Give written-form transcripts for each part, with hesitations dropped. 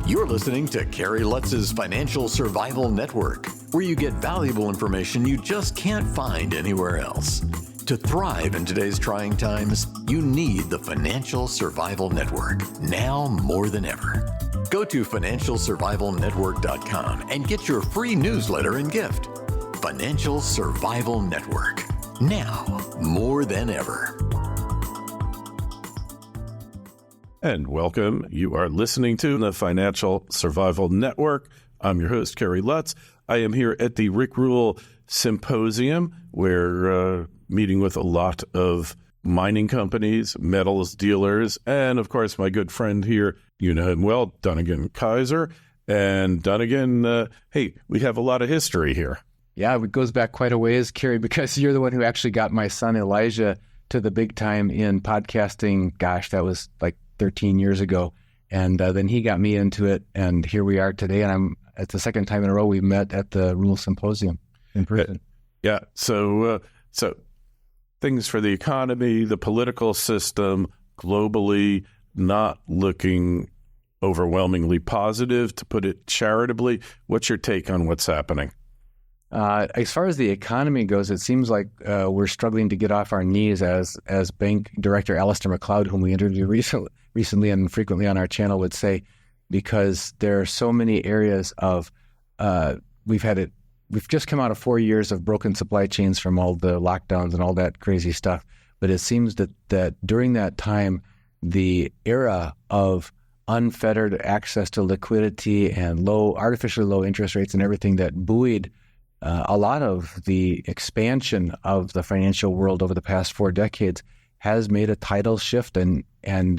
You're listening to Kerry Lutz's Financial Survival Network, where you get valuable information you just can't find anywhere else. To thrive in today's trying times, you need the Financial Survival Network, now more than ever. Go to financialsurvivalnetwork.com and get your free newsletter and gift. Financial Survival Network, now more than ever. And welcome. You are listening to the Financial Survival Network. I'm your host, Kerry Lutz. I am here at the Rick Rule Symposium. We're meeting with a lot of mining companies, metals dealers, and of course, my good friend here, you know him well, Dunagun Kaiser. And Dunagun, hey, we have a lot of history here. Yeah, it goes back quite a ways, Kerry, because you're the one who actually got my son Elijah to the big time in podcasting. Gosh, that was like 13 years ago. And then he got me into it, and here we are today. And it's the second time in a row we've met at the Rule Symposium in person. Yeah, so things for the economy, the political system, globally, not looking overwhelmingly positive, to put it charitably. What's your take on what's happening? As far as the economy goes, it seems like we're struggling to get off our knees, as Bank Director Alistair McLeod, whom we interviewed recently and frequently on our channel, would say, because there are so many areas of we've just come out of 4 years of broken supply chains from all the lockdowns and all that crazy stuff. But it seems that during that time, the era of unfettered access to liquidity and artificially low interest rates and everything that buoyed a lot of the expansion of the financial world over the past 4 decades has made a tidal shift, and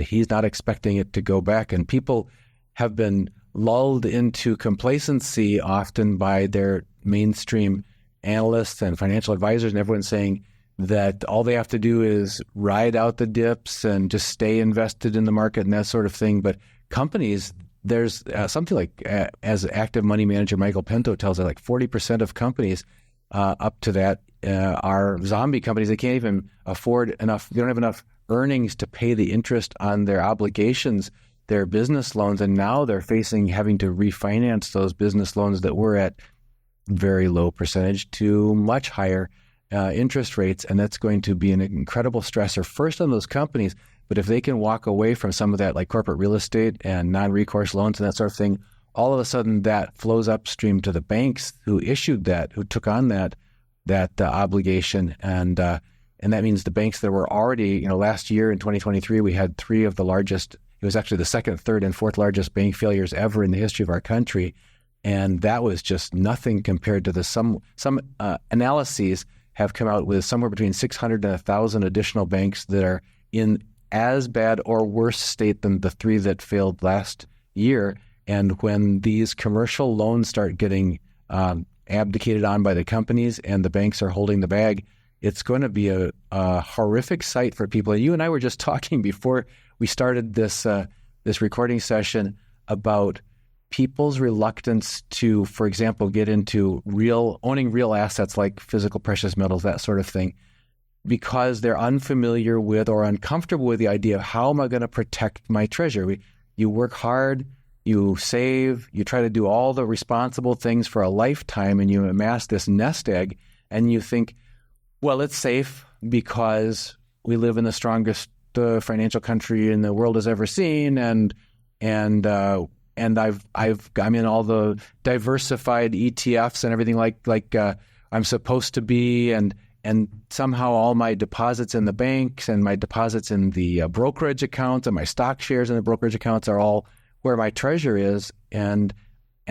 he's not expecting it to go back. And people have been lulled into complacency often by their mainstream analysts and financial advisors, and everyone saying that all they have to do is ride out the dips and just stay invested in the market and that sort of thing. But companies, there's something like, as active money manager Michael Pinto tells us, like 40% of companies up to that are zombie companies. They can't even afford enough. They don't have enough earnings to pay the interest on their obligations, their business loans, and now they're having to refinance those business loans that were at very low percentage to much higher interest rates, and that's going to be an incredible stressor first on those companies. But if they can walk away from some of that, like corporate real estate and non-recourse loans and that sort of thing, all of a sudden that flows upstream to the banks who issued that, who took on that obligation, and that means the banks that were already, last year in 2023 we had 3 of the largest. It was actually the second, third, and fourth largest bank failures ever in the history of our country. And that was just nothing compared to some analyses have come out with somewhere between 600 and 1,000 additional banks that are in as bad or worse state than the 3 that failed last year. And when these commercial loans start getting abdicated on by the companies and the banks are holding the bag, it's going to be a horrific sight for people. You and I were just talking before we started this recording session about people's reluctance to, for example, get into owning real assets like physical precious metals, that sort of thing, because they're unfamiliar with or uncomfortable with the idea of, how am I going to protect my treasure? You work hard, you save, you try to do all the responsible things for a lifetime, and you amass this nest egg, and you think, well, it's safe because we live in the strongest financial country in the world has ever seen, and I'm in all the diversified ETFs and everything like I'm supposed to be, and somehow all my deposits in the banks and my deposits in the brokerage accounts and my stock shares in the brokerage accounts are all where my treasure is. And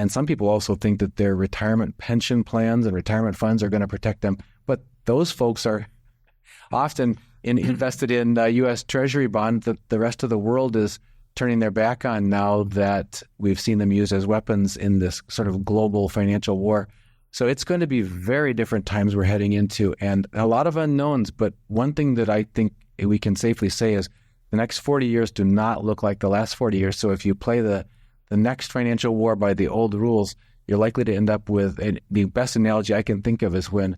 some people also think that their retirement pension plans and retirement funds are going to protect them, but those folks are often invested in U.S. Treasury bonds that the rest of the world is turning their back on now that we've seen them used as weapons in this sort of global financial war. So it's going to be very different times we're heading into, and a lot of unknowns. But one thing that I think we can safely say is the next 40 years do not look like the last 40 years. So if you play the next financial war by the old rules, you're likely to end up with, the best analogy I can think of is when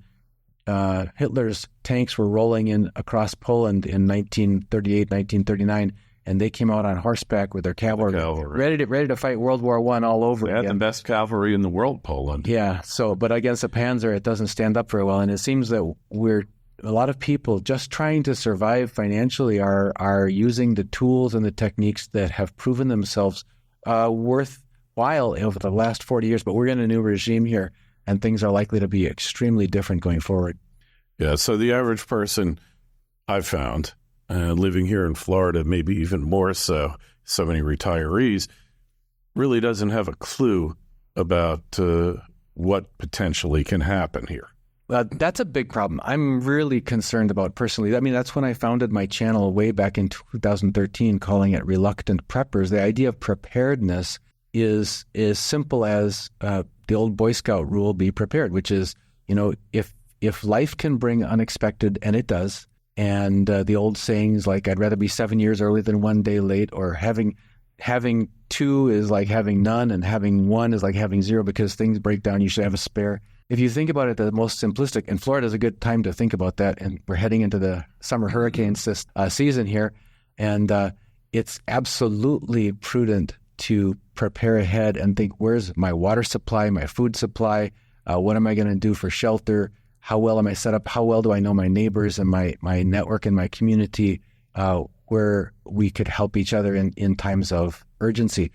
Hitler's tanks were rolling in across Poland in 1938, 1939, and they came out on horseback with their cavalry. Ready to fight World War I all over again. They had the best cavalry in the world, Poland. Yeah. So, but against the Panzer, it doesn't stand up very well, and it seems that a lot of people just trying to survive financially are using the tools and the techniques that have proven themselves worthwhile over the last 40 years. But we're in a new regime here, and things are likely to be extremely different going forward. Yeah. So the average person, I've found, living here in Florida, maybe even more so many retirees, really doesn't have a clue about what potentially can happen here. That's a big problem. I'm really concerned about personally. I mean, that's when I founded my channel way back in 2013, calling it Reluctant Preppers. The idea of preparedness is as simple as the old Boy Scout rule, be prepared, which is, if life can bring unexpected, and it does, and the old sayings like, I'd rather be 7 years early than 1 day late, or having two is like having none, and having one is like having zero, because things break down, you should have a spare. If you think about it, the most simplistic, and Florida is a good time to think about that, and we're heading into the summer hurricane season here, and it's absolutely prudent to prepare ahead and think, where's my water supply, my food supply, what am I going to do for shelter, how well am I set up, how well do I know my neighbors and my network and my community, where we could help each other in times of urgency.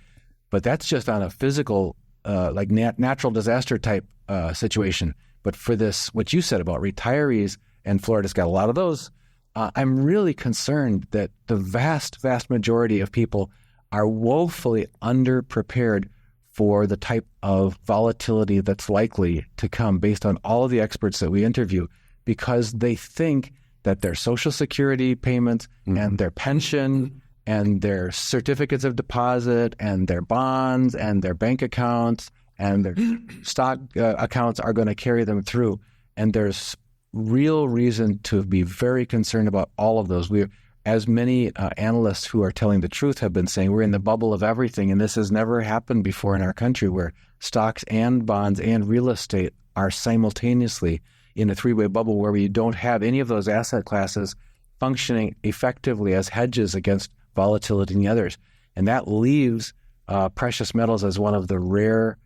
But that's just on a physical, like natural disaster type situation. But for this, what you said about retirees, and Florida's got a lot of those, I'm really concerned that the vast, vast majority of people are woefully underprepared for the type of volatility that's likely to come based on all of the experts that we interview, because they think that their Social Security payments and their pension and their certificates of deposit and their bonds and their bank accounts and their stock accounts are going to carry them through. And there's real reason to be very concerned about all of those. As many analysts who are telling the truth have been saying, we're in the bubble of everything, and this has never happened before in our country, where stocks and bonds and real estate are simultaneously in a three-way bubble where we don't have any of those asset classes functioning effectively as hedges against volatility in the others. And that leaves precious metals as one of the rare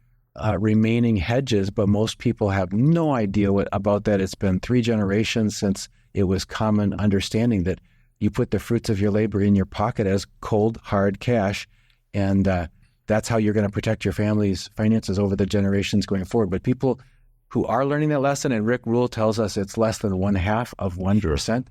remaining hedges, but most people have no idea about that. It's been 3 generations since it was common understanding that you put the fruits of your labor in your pocket as cold, hard cash, and that's how you're going to protect your family's finances over the generations going forward. But people who are learning that lesson, and Rick Rule tells us it's less than 0.5%,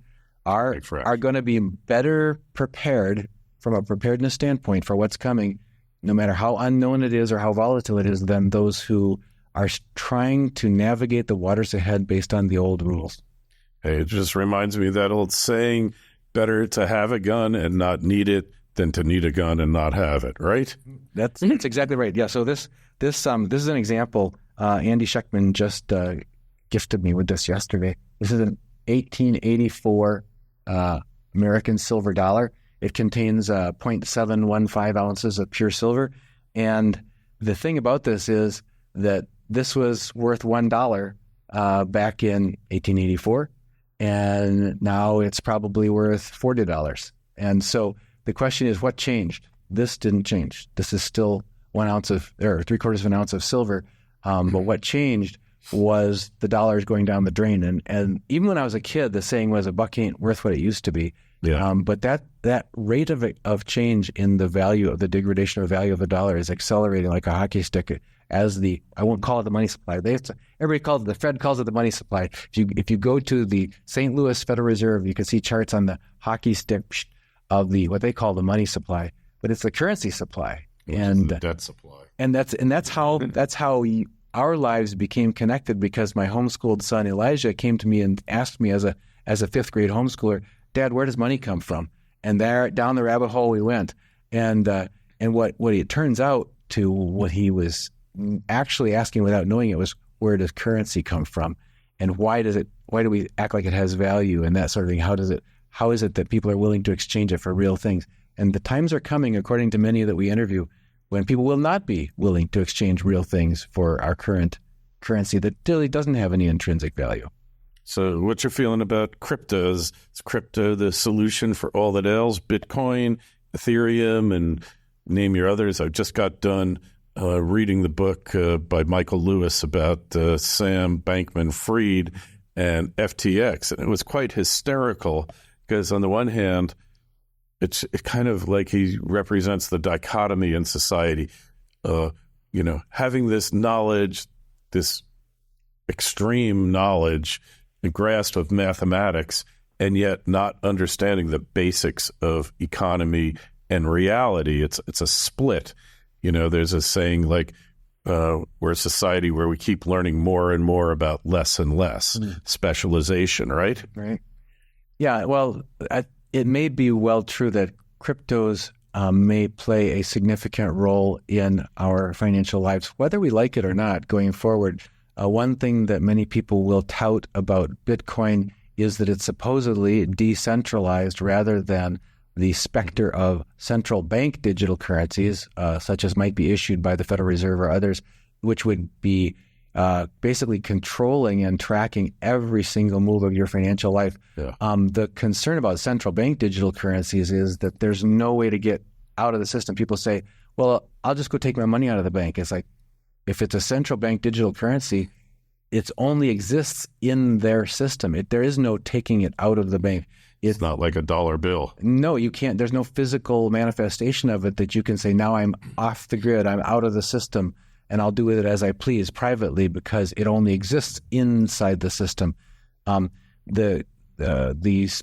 are going to be better prepared from a preparedness standpoint for what's coming, no matter how unknown it is or how volatile it is, than those who are trying to navigate the waters ahead based on the old rules. Hey, it just reminds me of that old saying, better to have a gun and not need it than to need a gun and not have it, right? That's exactly right. Yeah. So this is an example. Andy Schechtman just gifted me with this yesterday. This is an 1884 American silver dollar. It contains 0.715 ounces of pure silver. And the thing about this is that this was worth $1 back in 1884. And now it's probably worth $40. And so the question is, what changed? This didn't change. This is still 1 ounce or 3/4 of an ounce of silver. But what changed was the dollars going down the drain. And even when I was a kid, the saying was, a buck ain't worth what it used to be. Yeah. But that rate of change in the value of the degradation of value of the dollar is accelerating like a hockey stick. I won't call it the money supply. Everybody calls it, the Fed calls it the money supply. If you go to the St. Louis Federal Reserve, you can see charts on the hockey stick of what they call the money supply, but it's the currency supply and the debt supply. And that's how our lives became connected, because my homeschooled son Elijah came to me and asked me as a 5th grade homeschooler, Dad, where does money come from? And there down the rabbit hole we went. And what it turns out to what he was actually asking without knowing it was, where does currency come from, and why do we act like it has value and that sort of thing? How is it that people are willing to exchange it for real things? And the times are coming, according to many that we interview, when people will not be willing to exchange real things for our current currency that really doesn't have any intrinsic value. So what you're feeling about cryptos? Is crypto the solution for all that ails? Bitcoin, Ethereum and name your others. I just got done reading the book by Michael Lewis about Sam Bankman-Fried and FTX. And it was quite hysterical because on the one hand, it's kind of like he represents the dichotomy in society. Having this knowledge, this extreme knowledge and grasp of mathematics, and yet not understanding the basics of economy and reality. It's a split. There's a saying like, we're a society where we keep learning more and more about less and less specialization, right? Right. Yeah, well, it may be well true that cryptos may play a significant role in our financial lives, whether we like it or not going forward. One thing that many people will tout about Bitcoin is that it's supposedly decentralized rather than the specter of central bank digital currencies, such as might be issued by the Federal Reserve or others, which would be basically controlling and tracking every single move of your financial life. Yeah. The concern about central bank digital currencies is that there's no way to get out of the system. People say, well, I'll just go take my money out of the bank. It's like, if it's a central bank digital currency, it only exists in their system. There is no taking it out of the bank. It's not like a dollar bill. No, you can't. There's no physical manifestation of it that you can say, now I'm off the grid, I'm out of the system, and I'll do with it as I please privately because it only exists inside the system. The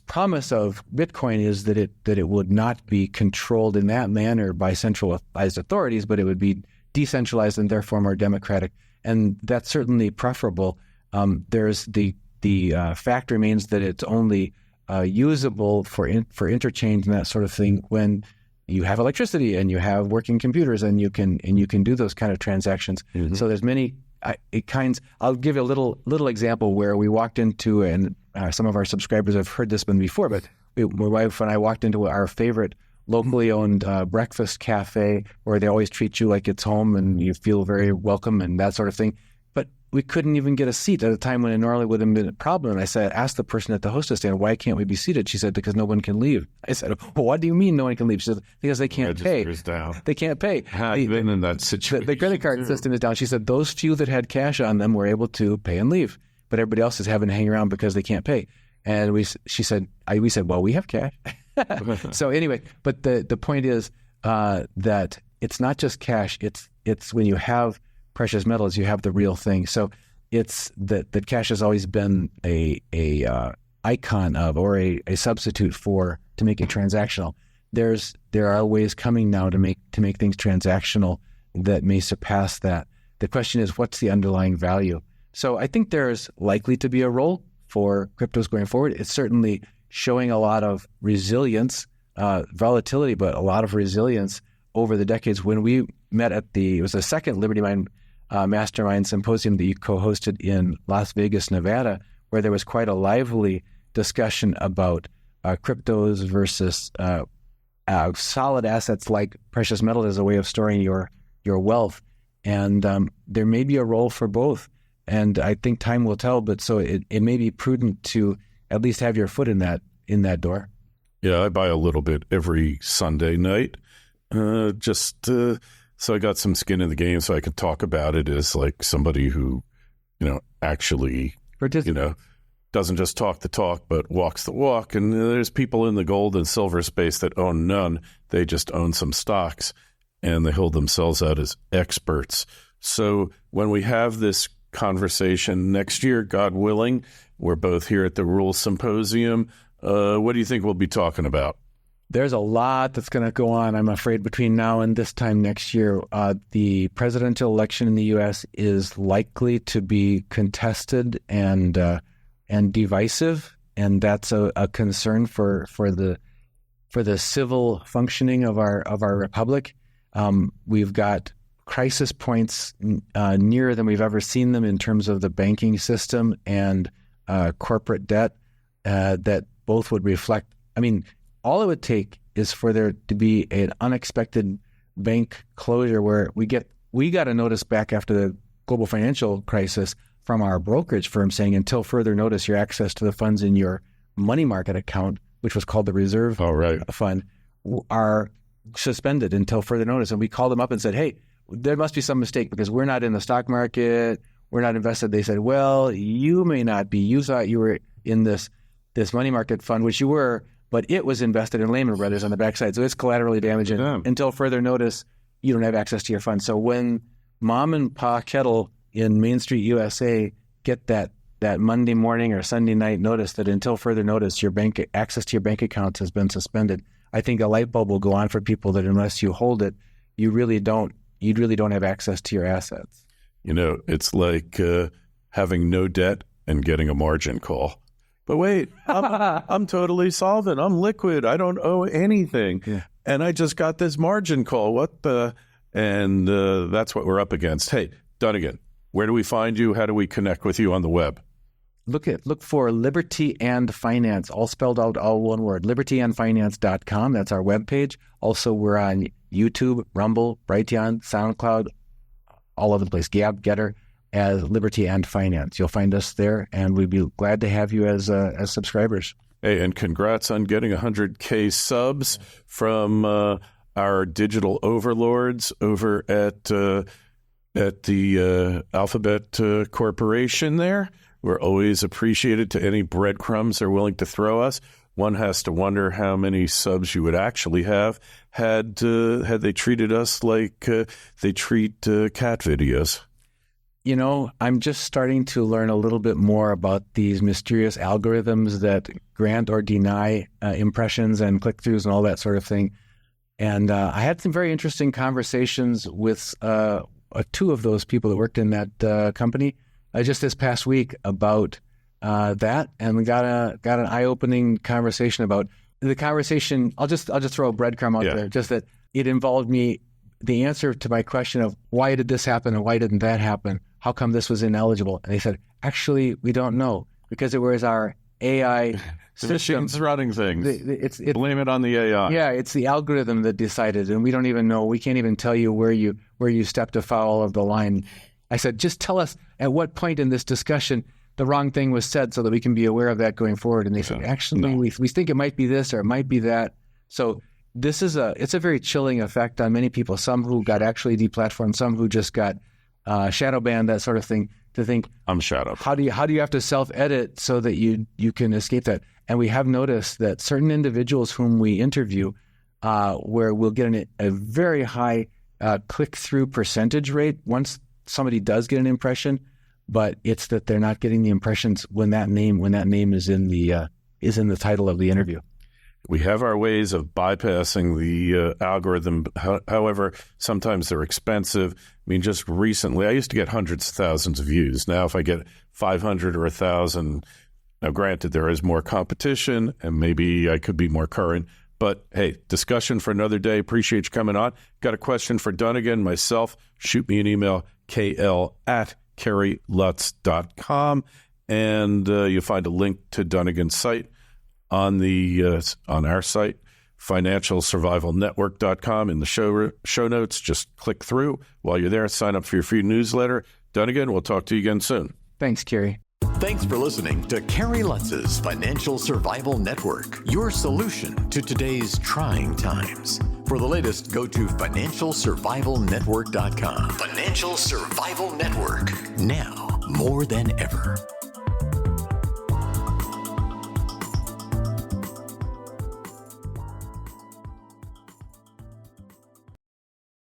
promise of Bitcoin is that it would not be controlled in that manner by centralized authorities, but it would be decentralized and therefore more democratic. And that's certainly preferable. There's the fact remains that it's only usable for interchange and that sort of thing when you have electricity and you have working computers and you can do those kind of transactions. Mm-hmm. So there's many kinds. I'll give you a little example where we walked into, and some of our subscribers have heard this one before, but my wife and I walked into our favorite locally owned breakfast cafe where they always treat you like it's home and you feel very welcome and that sort of thing. But we couldn't even get a seat at a time when it normally would have been a problem. And I asked the person at the hostess stand, why can't we be seated? She said, because no one can leave. I said, well, what do you mean no one can leave? She said, because they can't pay. Down. They can't pay. I've been in that situation. The credit card system is down. She said, those few that had cash on them were able to pay and leave, but everybody else is having to hang around because they can't pay. And we said, well, we have cash. So anyway, but the point is that it's not just cash. It's when you have precious metals, you have the real thing. So it's that cash has always been a icon of or a substitute to make it transactional. There are ways coming now to make things transactional that may surpass that. The question is, what's the underlying value? So I think there's likely to be a role for cryptos going forward. It's certainly showing a lot of resilience, volatility, but a lot of resilience over the decades. When we met it was the second Liberty Mind Mastermind Symposium that you co-hosted in Las Vegas, Nevada, where there was quite a lively discussion about cryptos versus solid assets like precious metal as a way of storing your wealth. And there may be a role for both. And I think time will tell, but so it may be prudent to at least have your foot in that door. Yeah, I buy a little bit every Sunday night, so I got some skin in the game, so I could talk about it as like somebody who, actually, doesn't just talk the talk, but walks the walk. And there's people in the gold and silver space that own none; they just own some stocks, and they hold themselves out as experts. So when we have this conversation next year, God willing, we're both here at the Rules Symposium. What do you think we'll be talking about? There's a lot that's going to go on, I'm afraid, between now and this time next year. The presidential election in the U.S. is likely to be contested and divisive, and that's a concern for the civil functioning of our republic. We've got crisis points nearer than we've ever seen them in terms of the banking system and corporate debt that both would reflect. I mean, all it would take is for there to be an unexpected bank closure where we got a notice back after the global financial crisis from our brokerage firm saying until further notice, your access to the funds in your money market account, which was called the reserve fund, are suspended until further notice. And we called them up and said, hey, there must be some mistake because we're not in the stock market. We're not invested. They said, well, you may not be. You thought you were in this money market fund, which you were, but it was invested in Lehman Brothers on the backside. So it's collaterally damaging. Until further notice, you don't have access to your fund. So when mom and pa kettle in Main Street, USA get that Monday morning or Sunday night notice that until further notice, your bank access to your bank accounts has been suspended, I think a light bulb will go on for people that unless you hold it, you really don't have access to your assets. It's like having no debt and getting a margin call. But wait, I'm totally solvent. I'm liquid. I don't owe anything. Yeah. And I just got this margin call. What the? And that's what we're up against. Hey, Dunagun, where do we find you? How do we connect with you on the web? Look for Liberty and Finance, all spelled out, all one word, libertyandfinance.com. That's our webpage. Also, we're on YouTube, Rumble, Brighteon, SoundCloud, all over the place, Gab, Getter, as Liberty and Finance. You'll find us there, and we'd be glad to have you as subscribers. Hey, and congrats on getting 100K subs from our digital overlords over at the Alphabet Corporation there. We're always appreciated to any breadcrumbs they're willing to throw us. One has to wonder how many subs you would actually have had they treated us like they treat cat videos. I'm just starting to learn a little bit more about these mysterious algorithms that grant or deny impressions and click-throughs and all that sort of thing. And I had some very interesting conversations with two of those people that worked in that company just this past week about that, and we got an eye-opening conversation about the conversation. I'll just throw a breadcrumb out there, just that it involved me. The answer to my question of why did this happen and why didn't that happen? How come this was ineligible? And they said, actually, we don't know because it was our AI the machine's running things. Blame it on the AI. Yeah, it's the algorithm that decided, and we don't even know. We can't even tell you where you stepped afoul of the line. I said, just tell us at what point in this discussion the wrong thing was said so that we can be aware of that going forward. And they said, actually, we think it might be this or it might be that. So it's a very chilling effect on many people, some who got actually deplatformed, some who just got shadow banned, that sort of thing, to think, I'm shadowed. How do you have to self-edit so that you can escape that? And we have noticed that certain individuals whom we interview, where we'll get a very high click-through percentage rate once somebody does get an impression, but it's that they're not getting the impressions when that name is in the title of the interview. We have our ways of bypassing the algorithm. However, sometimes they're expensive. I mean, just recently, I used to get hundreds of thousands of views. Now, if I get 500 or 1,000, now granted, there is more competition, and maybe I could be more current. But hey, discussion for another day. Appreciate you coming on. Got a question for Dunagun, myself? Shoot me an email, kl@kerrylutz.com, and you'll find a link to Dunagun's site on our site, financialsurvivalnetwork.com. In the show notes, just click through. While you're there, sign up for your free newsletter. Dunagun, we'll talk to you again soon. Thanks, Kerry. Thanks for listening to Kerry Lutz's Financial Survival Network, your solution to today's trying times. For the latest, go to financialsurvivalnetwork.com. Financial Survival Network, now more than ever.